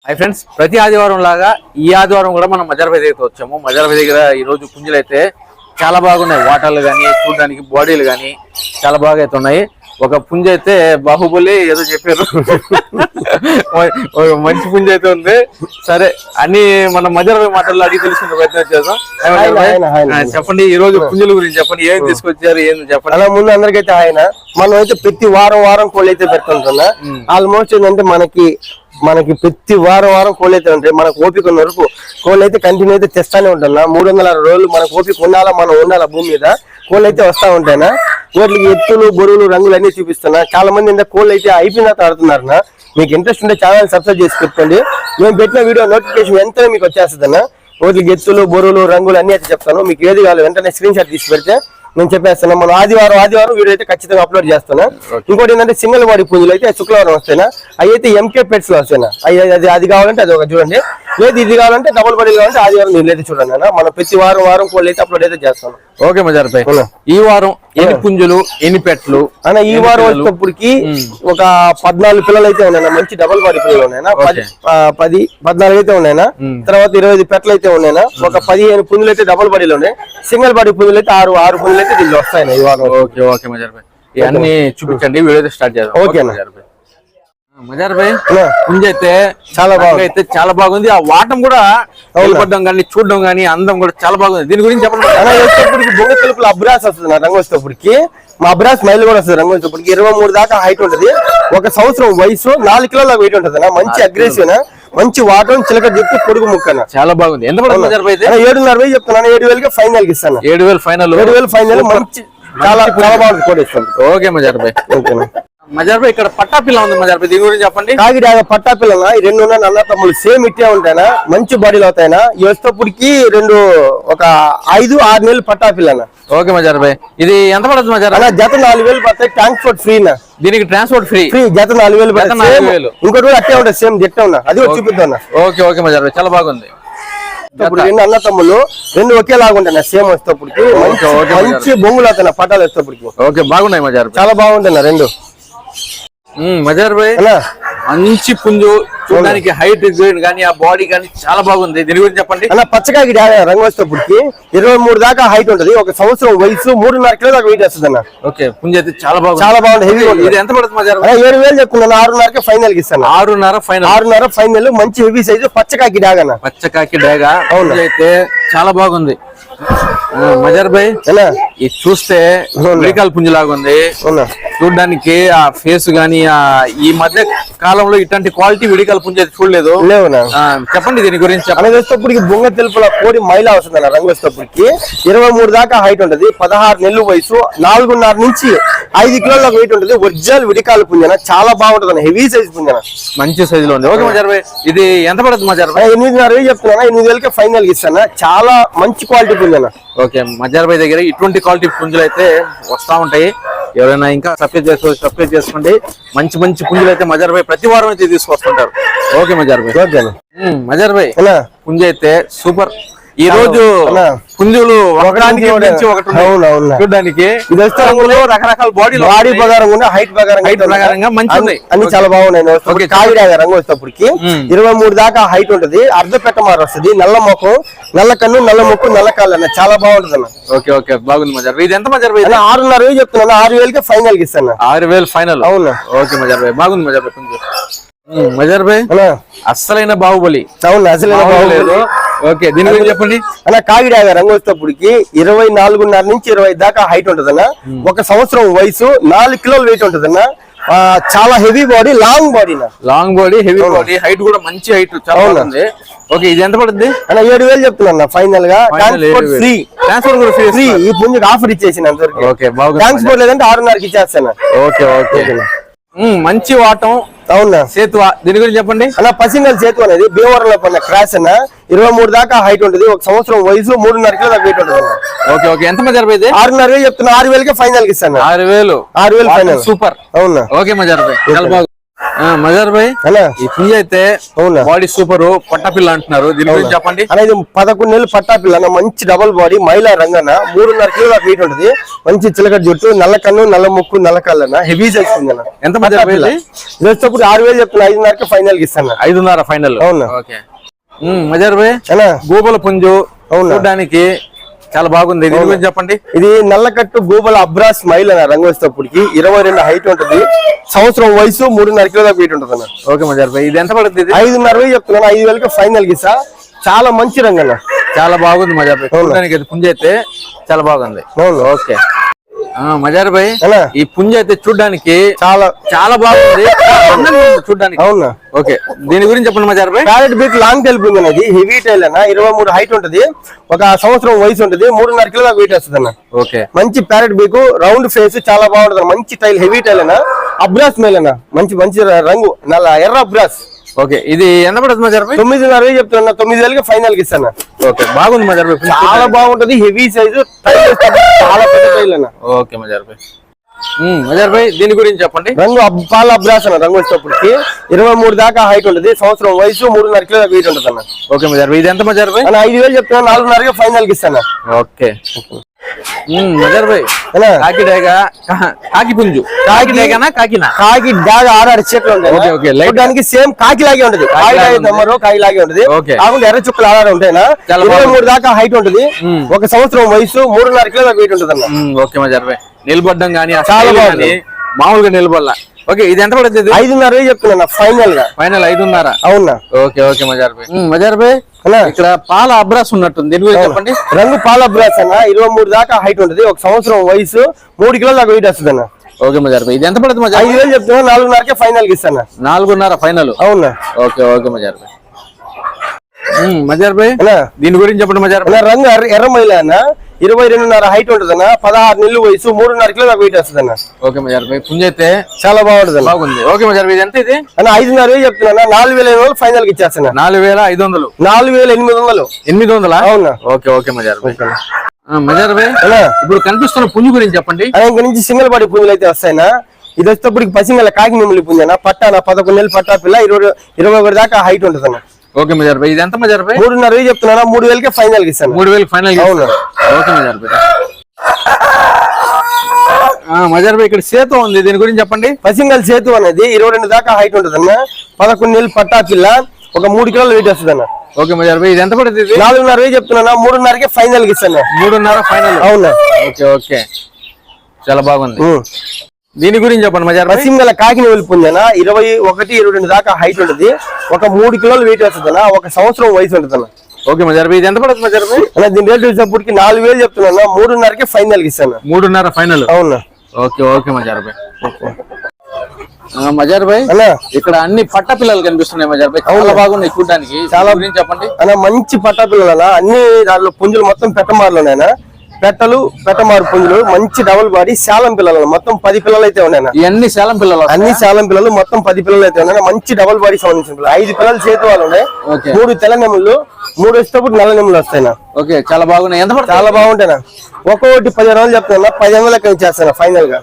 Hi friends, ప్రతి ఆదివారం లాగా ఈ ఆదివారం కూడా మనం మజార్పై దగ్గర వచ్చాము. మజార్పై దగ్గర ఈ రోజు పుంజులు అయితే చాలా బాగున్నాయి. వాటర్లు కానీ చూడడానికి బాడీలు కానీ చాలా బాగా అయితే ఉన్నాయి. ఒక పుంజ అయితే బాహుబలి ఏదో చెప్పారు, మంచి పుంజ అయితే ఉంది. సరే అన్ని మనం మజార్పై మాటల్లో అడిగి తెలుసుకునే ప్రయత్నం చేద్దాం. చెప్పండి, ఈ రోజు పుంజుల గురించి చెప్పండి, ఏం తీసుకొచ్చారు, ఏం చెప్పండి. అలా ముందు అందరికైతే ఆయన మనం అయితే ప్రతి వారం కోళ్ళు అయితే పెడుతుంటున్నా. ఆల్మోస్ట్ ఏంటంటే మనకి ప్రతి వారం కోళ్ళు అయితే ఉంటాయి. మనకు ఓపిక ఉన్న వరకు కోళ్ళు అయితే కంటిన్యూ అయితే తెస్తానే ఉంటున్నా. 360 రోజులు మనకు ఓపిక ఉండాలా, మనం ఉండాలా భూమి మీద. కోళ్ళు అయితే వస్తా ఉంటాయినా. వాటికి ఎత్తులు బొరువులు రంగులు అన్ని చూపిస్తున్నా. చాలా మంది ఏంటంటే కోళ్ళు అయితే అయిపోయిన ఆడుతున్నారన్నా. మీకు ఇంట్రెస్ట్ ఉంటే ఛానల్ సబ్స్క్రైబ్ చేసి పెట్టుకోండి. మేము పెట్టిన వీడియో నోటిఫికేషన్ వెంటనే మీకు వచ్చేస్తుందన్నా. వాటికి ఎత్తులు బొరువులు రంగులు అన్ని అయితే చెప్తాను. మీకు ఏది కావాలి వెంటనే స్క్రీన్ షాట్ తీసి పెడితే నేను చెప్పేస్తాను. మనం ఆదివారం వీడియో అయితే ఖచ్చితంగా అప్లోడ్ చేస్తాను. ఇంకోటి ఏంటంటే సింగిల్ బాడీ పుంజులు అయితే శుక్రవారం వస్తాయినా. అవి అయితే ఎంకే పెట్స్ లో వస్తాయినా. అది కావాలంటే అది ఒక చూడండి. లేదు ఇది కావాలంటే డబుల్ బాడీలు కావాలంటే ఆదివారం నీళ్ళు అయితే చూడండి అన్న. మనం ప్రతి వారం కోళ్ళు అయితే అప్లోడ్ అయితే చేస్తాను. ఓకే మజార్పై, ఈ వారం ఎన్ని పుంజులు ఎన్ని పెట్టలు అన్న? ఈ వారం వచ్చేటప్పటికి ఒక 14 పిల్లలు అయితే ఉన్నాయన్నా. మంచి డబుల్ బాడీ పిల్లలు ఉన్నాయన్నా. 14 అయితే ఉన్నాయన్నా. తర్వాత 25 పెట్టలు అయితే ఉన్నాయన్నా. ఒక 15 పుంజులు అయితే డబుల్ బాడీలు ఉన్నాయి. సింగిల్ బాడీ పుంజులు అయితే 6 పుంజులు అయితే దీనిలో వస్తాయి ఈ వారం. ఓకే ఓకే మజార్పై, ఇవన్నీ చూపించండి, వీడియో స్టార్ట్ చేద్దాం. ఓకే మజార్పై. మజార్పై పుంజ అయితే చాలా బాగుంది. ఆ వాటం కూడా వెళ్ళిపడ్డం కానీ చూడడం కానీ అందం కూడా చాలా బాగుంది. దీని గురించి చెప్పండి. బొంగ తెలుపులు అబ్రాస్ వస్తుంది రంగు వచ్చేటప్పటికి. మా అబ్రాస్ మైల్ కూడా వస్తుంది రంగు వచ్చేటప్పటికి. 23 దాకా హైట్ ఉంటుంది. ఒక సంవత్సరం వయసు 4 కిలోల వెయిట్ ఉంటుంది. మంచి అగ్రెసివ్, మంచి వాటం, చిలక చెప్పి పొడుగు ముక్కన చాలా బాగుంది. ఎంత పడుతుంది? 7,500 చెప్తున్నాను. 7,000 ఫైనల్ ఇస్తాను. 7,000 ఫైనల్. మంచి చాలా బాగుంది కూడా ఇస్తాను. ఓకే మజార్పై. ఓకేనా మజార్పై, ఇక్కడ పట్టాపిల్ల ఉంది మజార్పై, దీని గురించి చెప్పండి. కాకిడాగ పట్టాపిల్ల ఈ 2 ఉన్న నల్ల తమ్ముళ్ళు సేమ్ ఇట్టే ఉంటాయినా. మంచి బాడీలు అవుతాయినా. ఈ వచ్చేటప్పటికి ఒక 5-6 నెలలు పట్టాపిల్లనా. ఓకే మజార్పై, ఇది ఎంత పడుతుంది మజార్? జత 4,000 పడతాయి. ట్రాన్స్పోర్ట్ ఫ్రీనా? దీనికి ట్రాన్స్పోర్ట్ ఫ్రీ. జత 4,000 పడతాయి. ఇంకోటి కూడా అట్టే ఉంటుంది, సేమ్ జట్టే ఉన్నా. అది చూపిద్దాం. ఓకే ఓకే మజార్పై, చాలా బాగుంది. ఇప్పుడు 2 అన్న తమ్ముళ్ళు 2 ఒకేలాగా ఉంటాయి. సేమ్ వచ్చేటప్పటికి మంచి బొంగులు అవుతాయి పట్టాలు వచ్చేటప్పటికి. ఓకే బాగున్నాయి మజార్, చాలా బాగుంటాయి 2. మజార్ భాయ్ మంచి పుంజు, చూడడానికి హైట్ కానీ ఆ బాడీ కానీ చాలా బాగుంది. దీని గురించి చెప్పండి అన్న. పచ్చకాకి రంగు వచ్చేటప్పటికి 23 దాకా హైట్ ఉంటుంది. ఒక సంవత్సరం వయసు 3.5 కిలో దాకా వెయిట్ వస్తుంది అన్న. ఓకే, పుంజ అయితే చాలా బాగుంది, చాలా బాగుంది. హెవీ. ఇది ఎంత పడుతుంది మజార్? 7,000 చెప్తున్నాను. 6,500 ఫైనల్ కి ఇస్తాను. 6,500 ఫైనల్. మంచి హెవీ సైజు పచ్చకాకి డాగ్ అన్న. పచ్చకాకి డాగ్ అయితే చాలా బాగుంది మజార్ భాయ్. ఇది చూస్తే ఉడికాల పుంజు లాగా ఉంది చూడడానికి. ఆ ఫేస్ గానీ ఈ మధ్య కాలంలో ఇట్లాంటి క్వాలిటీ విడికాల పుంజు అయితే చూడలేదు. చెప్పండి దీని గురించి. వచ్చేటప్పటికి బొంగ తెలుపుల కోడి మైలా వస్తుంది అన్న. రంగు వచ్చేటప్పటికి 23 దాకా హైట్ ఉంటుంది. 16 నెలలు వయసు. 4.5 నుంచి 5 కిలోల వెయిట్ ఉంటుంది. ఒరిజినల్ విడికాల పుంజన. చాలా బాగుంటుంది అన్న. హెవీ సైజ్ పుంజన, మంచి సైజ్ లో ఉంది. ఓకే మజార్ భాయ్, ఇది ఎంత పడుతుంది మజార్ భాయ్? 8,500 చెప్తున్నా. 8,000 ఫైనల్ కి ఇస్తాను. చాలా మంచి క్వాలిటీ పుంజన. ఓకే, మజార్ భాయ్ దగ్గర ఇటువంటి క్వాలిటీ పుంజులు అయితే వస్తా ఉంటాయి. ఎవరైనా ఇంకా సబ్స్క్రైబ్ చేసుకోండి. మంచి పుంజులు అయితే మజార్ భాయ్ ప్రతి వారం అయితే తీసుకొస్తుంటారు. ఓకే మజార్ భాయ్. మజార్ భాయ్ పుంజు అయితే సూపర్. ఈ రోజు పుంజులు ఒకదానికి చూడడానికి రకరకాల బాడీ ప్రకారం హైట్ ప్రకారంగా మంచి అన్ని చాలా బాగున్నాయి. కాకిడాగ రంగు వచ్చేటప్పటికి 23 దాకా హైట్ ఉంటుంది. అర్ధ పెట్ట మారు వస్తుంది. నల్ల ముఖం, నల్ల కన్ను, నల్ల ముక్కు, నల్ల కాళ్ళు అన్న. చాలా బాగుంటుంది అన్న. ఓకే ఓకే బాగుంది మజార్. ఇది ఎంత మజార్? 6,500 చెప్తున్నాను. 6,000 ఫైనల్ కి ఇస్తాను. 6,000 ఫైనల్. అవునా? ఓకే మజార్ భాయ్, బాగుంది మజార్ భాయ్ పుంజు. మజార్ భాయ్ అస్సలైన బాహుబలి. అవును, అసలైన బాహుబలి. ఓకే, దీని గురించి చెప్పండి అన్న. కాకిడాగ రంగు వచ్చేటప్పటికి 24.5 నుంచి 20 దాకా హైట్ ఉంటుంది అన్న. ఒక సంవత్సరం వయసు. 4 కిలోల వెయిట్ ఉంటుంది అన్న. చాలా heavy body, long body, heavy body, height కూడా మంచి హైట్ చాలా ఉంది. ఓకే, ఇది ఎంత పడుతుంది అన్న? 7,000 చెప్తున్నా ఫైనల్ గా. Transport free. ఈ పుంజుకి ఆఫర్ ఇచ్చేసిన. ఓకే బాగుంది. ట్రాన్స్పోర్ట్ లేదంటే 6,500 ఇచ్చేస్తాను. ఓకే ఓకే, మంచి వాటం. అవునా? సేతువ, దీని గురించి చెప్పండి అలా. పసింగల్ సేతు అనేది భీమవరంలో పడిన క్రాస్ అన్న. 23 దాకా హైట్ ఉంటుంది. ఒక సంవత్సరం వయసు. 3.5 కిలో దాకా వెయిట్ ఉంటుంది. ఓకే ఓకే, ఎంత మజార్ భాయ్? 6,500 చెప్తున్నా. 6,000 ఫైనల్ కి ఇస్తాను. 6,000 ఫైనల్. సూపర్. అవునా? ఓకే మజార్ భాయ్, చాలా బాగుంది. మజార్ భాయ్ అన్నా ఈ పుంజ అయితే అవునా బాడీ సూపర్ పట్టపిల్ల అంటున్నారు, దీని గురించి చెప్పండి. అనేది 11 నెలలు పట్టా పిల్ల అన్న, మంచి డబల్ బాడీ మైలా రంగన్న, 3.5 కిలోల వెయిట్ ఉంటది, మంచి చిలక జుట్టు, నల్ల కన్ను, నల్ల ముక్కు, నల్ల కళ్ళన్న, హెవీ సైజ్ ఉందన్న. ఎంత మజార్ భాయ్? ఇప్పుడు 6,000 చెప్తున్నా, 5.5కి ఫైనల్ ఇస్తాను. 5.5 ఫైనల్. అవునా మజార్ భాయ్ అన్నా గూబల పుంజు అవునా చూడడానికి చాలా బాగుంది, దీని గురించి చెప్పండి. ఇది నల్లకట్టు గూబల అబ్రాస్ మైల్ అన్న, రంగు వచ్చేటప్పటికి 22 హైట్ ఉంటది, సంవత్సరం వయసు, 3.5 కిలోల వెయిట్ ఉంటది అన్న. ఓకే మజార్ భాయ్ ఇది ఎంత పడుతుంది? 5.5 చెప్తున్నాను, 5,000కి ఫైనల్ గిస్తా. చాలా మంచి రంగు అన్న, చాలా బాగుంది మజార్ భాయ్, చూడడానికి పుంజ అయితే చాలా బాగుంది. ఓకే మజార్ భాయ్ ఈ పుంజ అయితే చూడడానికి చాలా చాలా బాగుంది చూడడానికి. అవునా ఓకే దీని గురించి చెప్పండి మజార్ భాయ్. ప్యారెట్ బీక్ లాంగ్ టైల్ పుంజ అనేది, హెవీ టైల్ అన్న, 23 హైట్ ఉంటది, ఒక సంవత్సరం వయసు ఉంటది, 3.5 కిలోల వెయిట్ వస్తుంది అన్న. ఓకే మంచి మంచి ప్యారెట్ బీక్, రౌండ్ ఫేస్, చాలా బాగుంటది, మంచి టైల్, హెవీ టైల్ అన్న, అబ్రాస్ మేల్ అన్న, మంచి మంచి రంగు, నల్ల ఎర్ర అబ్రాస్. ఓకే ఇది ఎంత పడుతుంది మజార్ భాయ్? 9.5 చెప్తున్నా, 9,000కి ఫైనల్ కి ఇస్తాను. ఓకే బాగుంది మజార్ భాయ్, చాలా బాగుంటది, హెవీ సైజు, చాలా పెద్ద టైల్ అన్న. ఓకే మజార్ భాయ్. మజార్ భాయ్ దీని గురించి చెప్పండి. రంగు పాల అబ్రాస్ అన్న, రంగు వచ్చేటప్పటికి 23 దాకా హైట్ ఉంటది, సంవత్సరం వయసు, 3.5 కిలోల వెయిట్ ఉంటది అన్న. ఓకే మజార్ భాయ్ ఇది ఎంత మజార్ భాయ్? 5,000 చెప్తున్నా, 4.5కి ఫైనల్ కి ఇస్తాను. ఓకే మజార్ భాయ్ కాకి డేగా కాకి పుంజు, కాకి డేగానా కాకినా? కాకి డాగ్ 6 చెట్లు ఓకే, ఓకే. ఉంటాయి, దానికి సేమ్ కాకి లాగే ఉంటది, కాకి లాగే ఉంటది, కాకుండా ఎర్ర చుక్కలు 6 ఉంటాయినా, 23 దాకా హైట్ ఉంటది, ఒక సంవత్సరం వయసు, 3.5 కిలోల వెయిట్ ఉంటది అన్న. ఓకే మజార్ భాయ్ నిలబడ్డం కానీ చాలా బాగుంది, మామూలుగా నిలబడాల. ఓకే ఇది ఎంత పడుతుంది? 5.5 చెప్తున్నా ఫైనల్ గా. ఫైనల్ 5.5. అవునా ఓకే ఓకే మజార్ భాయ్. మజార్ భాయ్ ఇక్కడ పాల అబ్రాస్ ఉన్నట్టుంది, దీని గురించి చెప్పండి. రంగు పాల అబ్రాస్ అన్న, 23 దాకా హైట్ ఉంటది, ఒక సంవత్సరం వయసు, 3 కిలోల దాకా వెయిట్ వస్తుంది అన్న. ఓకే మజార్ భాయ్ ఇది ఎంత పడుతుంది మజార్? 5,000 చెప్తున్నా, 4.5కి ఫైనల్ కి ఇస్తాను. 4.5 ఫైనల్. అవునా ఓకే ఓకే మజార్ భాయ్. మజార్ భాయ్ దీని గురించి చెప్పండి మజార్ భాయ్. రంగు ఎర్ర మైల అన్న, 22.5 హైట్ ఉంటది అన్న, 16 నెలలు వయసు, 3.5 కిలోల వెయిట్ వస్తుంది అన్న. ఓకే మజార్ భాయ్ పుంజ అయితే చాలా బాగుంటది, బాగుంది. ఓకే మజార్ భాయ్ ఎంత ఇది? అన్న 5.5 చెప్తున్నా, 4,500 ఫైనల్ కి ఇచ్చేస్తున్నా. 4,500. 4,800. 800. అవునా ఓకే ఓకే మజార్ భాయ్. మజార్ భాయ్ ఇప్పుడు కనిపిస్తున్న పుంజు గురించి చెప్పండి. ఇంక నుంచి సింగిల్ బాడీ పుంజులు అయితే వస్తాయినా, ఇది వచ్చేటప్పటికి పసింగల కాకి మిమ్మల్ని పుంజన, పట్టాన 11 నెలలు పట్టా పిల్ల, 21 దాకా హైట్ ఉంటది అన్న. ఓకే మజార్ భాయ్ ఇది ఎంత మజార్ భాయ్? 3.5 చెప్తున్నా, 3,000కి ఫైనల్ కి ఇస్తాను. 3,000 ఫైనల్. అవునా ఓకే మజార్ భాయ్. మజార్ భాయ్ ఇక్కడ సేతు ఉంది, దీని గురించి చెప్పండి. పసింగల్ సేతు అనేది 22 దాకా హైట్ ఉంటది అన్న, 11 నెలలు పట్టా పిల్ల, ఒక 3 కిలోల వెయిట్ వస్తుంది అన్న. ఓకే మజార్ భాయ్ ఇది ఎంత పడుతుంది? 4.5 చెప్తున్నా, 3.5కి ఫైనల్ కి ఇస్తాను. 3.5 ఫైనల్. అవునా ఓకే ఓకే చాలా బాగుంది. దీని గురించి చెప్పండి మజార్ భాయ్. పసింగల కాకిని వెళ్ళిపోయిందన్న, 21, 22 దాకా హైట్ ఉంటది, ఒక 3 కిలోల వెయిట్ వస్తుంది అన్న, ఒక సంవత్సరం వయసు ఉంటది అన్న. ఓకే మజార్ భాయ్ ఇది ఎంత పడుతుంది మజార్ భాయ్? అన్న దీని రేట్ వచ్చేటప్పటికి 4,000 చెప్తున్నా, 3.5కి ఫైనల్ కి ఇస్తాను. 3.5 ఫైనల్. అవునా ఓకే ఓకే మజార్ భాయ్. మజార్ భాయ్ ఇక్కడ అన్ని పట్ట పిల్లలు కనిపిస్తున్నాయి మజార్ భాయ్, చాలా బాగున్నాయి చూడడానికి, చాలా గురించి చెప్పండి. అన్న మంచి పట్ట పిల్లల, అన్ని దాంట్లో పుంజులు మొత్తం పెట్టమారులు ఉన్నాయన, పెట్టలు పెట్టమారు పుంజులు, మంచి డబుల్ బాడీ, శాలం పిల్లలు, మొత్తం 10 పిల్లలు అయితే ఉన్నాయన. ఇవన్నీ శాలం పిల్లలు? అన్ని శాలం పిల్లలు, మొత్తం 10 పిల్లలు అయితే ఉన్నాయి, మంచి డబుల్ బాడీ సంబంధించిన పిల్లలు. 5 పిల్లలు చేతి వాళ్ళు ఉన్నాయి, 3 తెల్ల నెమ్ములు, 3 వచ్చేటప్పుడు నల్ల నెమ్ములు వస్తాయినా. ఓకే చాలా బాగున్నాయి. ఎంత పడుతుంది? చాలా బాగుంటాయినా, ఒక్కొక్కటి 15 చెప్తున్నా, 15 లెక్క ఇచ్చేస్తాను ఫైనల్ గా.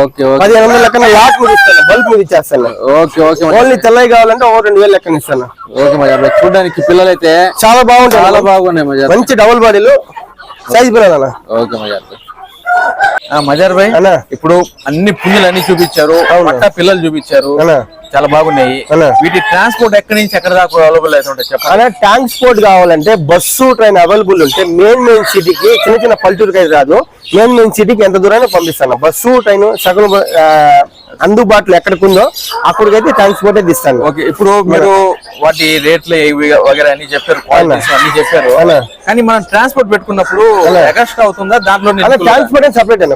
ఓకే 15 లెక్కన లాట్ మీద ఇస్తాను, బల్క్ మీద ఇచ్చేస్తాను. ఓకే ఓకే ఓన్లీ తెల్లవి కావాలంటే 2,000 లెక్కన ఇస్తాను. ఓకే మజార్ భాయ్ చూడడానికి పిల్లలు అయితే చాలా బాగుంటాయి, చాలా బాగున్నాయి మజార్, మంచి డబుల్ బాడీలు, సైజ్ పిల్లలు. ఓకే మజార్ భాయ్. మజార్ భాయ్ ఇప్పుడు అన్ని పుంజులు అన్ని చూపించారు, పట్ట పిల్లలు చూపించారు, చాలా బాగున్నాయి. వీటి ట్రాన్స్పోర్ట్ ఎక్కడి నుంచి ఎక్కడ దాకా అవైలబుల్ అవుతుంటాయి చెప్పాలి. ట్రాన్స్పోర్ట్ కావాలంటే బస్సు ట్రైన్ అవైలబుల్ ఉంటే మెయిన్ సిటీకి, చిన్న చిన్న పల్లెటూరుకి అయితే రాదు, మెయిన్ సిటీకి ఎంత దూరాన్ని పంపిస్తాను. బస్సు ట్రైన్ సగం అందుబాటులో ఎక్కడికి ఉందో అక్కడికైతే ట్రాన్స్పోర్ట్ అయితే ఇస్తాను. ఓకే ఇప్పుడు మీరు వాటి రేట్లు వగేరా అన్ని చెప్పారు, క్వాలిటీస్ అన్ని చెప్పారు, కానీ మనం ట్రాన్స్పోర్ట్ పెట్టుకున్నప్పుడు ఎక్స్ట్రా అవుతుందా దాంట్లో? ట్రాన్స్పోర్ట్ సెపరేట్ అన్న,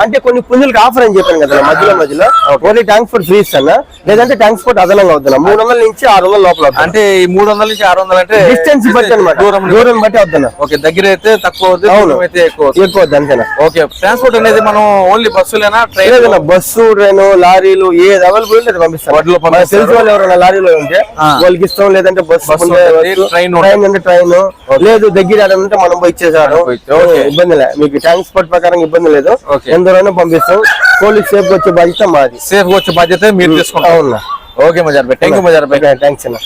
అంటే కొన్ని పుంజులకి ఆఫర్ అని చెప్పాను కదా మధ్యలో ఓన్లీ ట్రాన్స్పోర్ట్ ఫ్రీ ఇస్తాను, లేదంటే ట్రాన్స్పోర్ట్ అదనంగా అవుతున్నా. 300 నుంచి 600 లోపల. అంటే ఈ 300 నుంచి 600 అంటే డిస్టెన్స్ బట్టి అనమాట, దూరం బట్టి అవుతున్నా. ఓకే దగ్గర అయితే తక్కువ అవుతుంది, అయితే ఎక్కువ అంతేనా? ఓకే ట్రాన్స్పోర్ట్ అనేది మనం ఓన్లీ బస్సులేనా ట్రైన్? బస్సు ట్రైన్ లారీలు ఏది అవైలబుల్ ఉంటే అది పంపిస్తాను. తెలిసిన వాళ్ళు ఎవరైనా లారీలో ఉంటే వాళ్ళకి ఇస్తాం, లేదంటే బస్సు ట్రైన్ అంటే ట్రైన్, లేదు దగ్గర అంటే మనం పోయి ఇచ్చేసాడు, ఇబ్బంది లేదు. మీకు ట్రాన్స్పోర్ట్ ప్రకారం ఇబ్బంది లేదు, ఎందరైనా పంపిస్తాం. పోలీస్ సేఫ్ వచ్చే బాధ్యత మాది. సేఫ్ వచ్చే బాధ్యత మీరు తీసుకుంటాం. అవునా? Okay Mazhar Bhai, thank you Mazhar Bhai. Thanks అన్న.